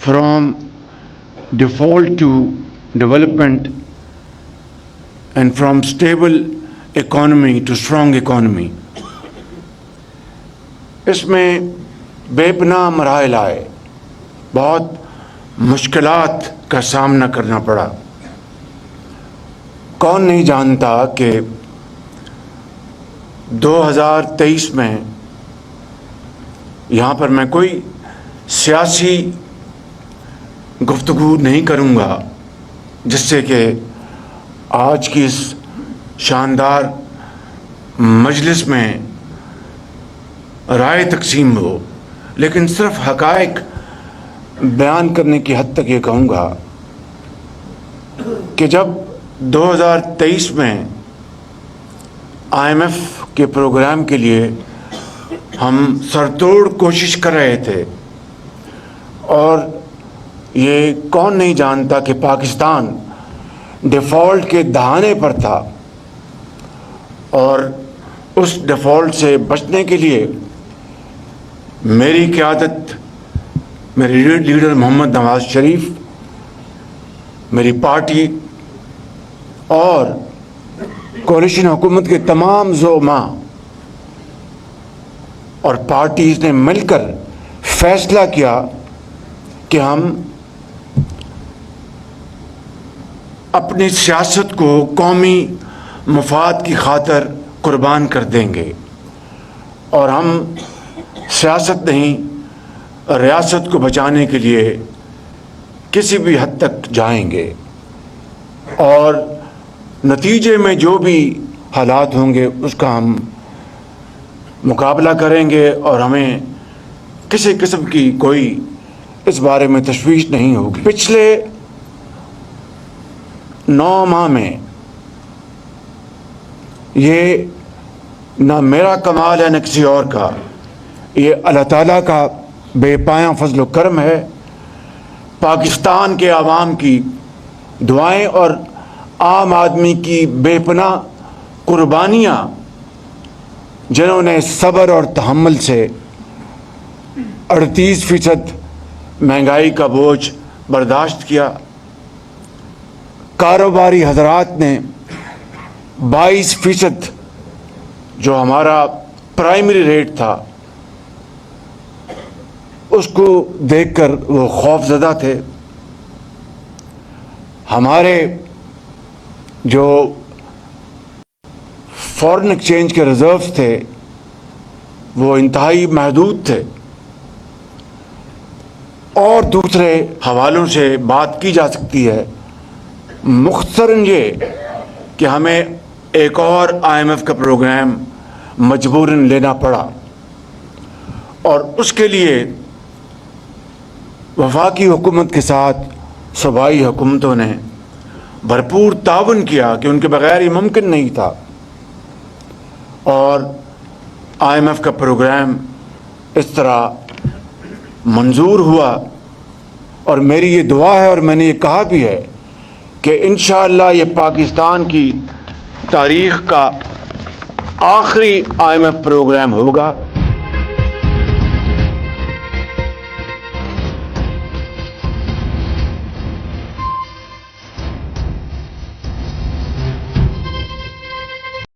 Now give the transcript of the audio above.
from default to development and from stable economy to strong economy. इसमें बेपनाह मराहल आए, बहुत मुश्किलात का सामना करना पड़ा। कौन नहीं जानता कि 2023 में यहाँ पर मैं कोई सियासी गुफ्तगू नहीं करूँगा जिससे कि आज की इस शानदार मजलिस में राय तकसीम हो, लेकिन सिर्फ हक़ाइक़ बयान करने की हद तक ये कहूँगा कि जब 2023 में IMF के प्रोग्राम के लिए हम सरतोड़ कोशिश कर रहे थे, और ये कौन नहीं जानता कि पाकिस्तान डिफ़ॉल्ट के दहाने पर था, और उस डिफ़ॉल्ट से बचने के लिए मेरी क़यादत, मेरे लीडर मोहम्मद नवाज़ शरीफ, मेरी पार्टी और कोalition हुकूमत के तमाम ज़ोमा और पार्टीज़ ने मिलकर फ़ैसला किया कि हम अपनी सियासत को कौमी मफाद की खातिर कुर्बान कर देंगे, और हम सियासत नहीं, रियासत को बचाने के लिए किसी भी हद तक जाएंगे, और नतीजे में जो भी हालात होंगे उसका हम मुकाबला करेंगे, और हमें किसी किस्म की कोई इस बारे में तशवीश नहीं होगी। पिछले 9 माह में ये ना मेरा कमाल है न किसी और का, ये अल्लाह ताला का बेपाया फजल करम है, पाकिस्तान के आवाम की दुआएं और आम आदमी की बेपनाह कुर्बानियाँ, जिन्होंने सब्र और तहम्मुल से 38% महंगाई का बोझ बर्दाश्त किया, कारोबारी हजरात ने 22% जो हमारा प्राइमरी रेट था उसको देखकर वो खौफज़दा थे। हमारे जो फॉरेन एक्सचेंज के रिज़र्व्स थे वो इंतहाई महदूद थे, और दूसरे हवालों से बात की जा सकती है। मुख्तसरन ये कि हमें एक और IMF का प्रोग्राम मजबूरन लेना पड़ा, और उसके लिए वफाकी हुकूमत के साथ सूबाई हुकूमतों ने भरपूर ताउन किया कि उनके बगैर ये मुमकिन नहीं था, और IMF का प्रोग्राम इस तरह मंजूर हुआ। और मेरी ये दुआ है, और मैंने ये कहा भी है कि इंशाअल्लाह ये पाकिस्तान की तारीख़ का आखिरी IMF प्रोग्राम होगा।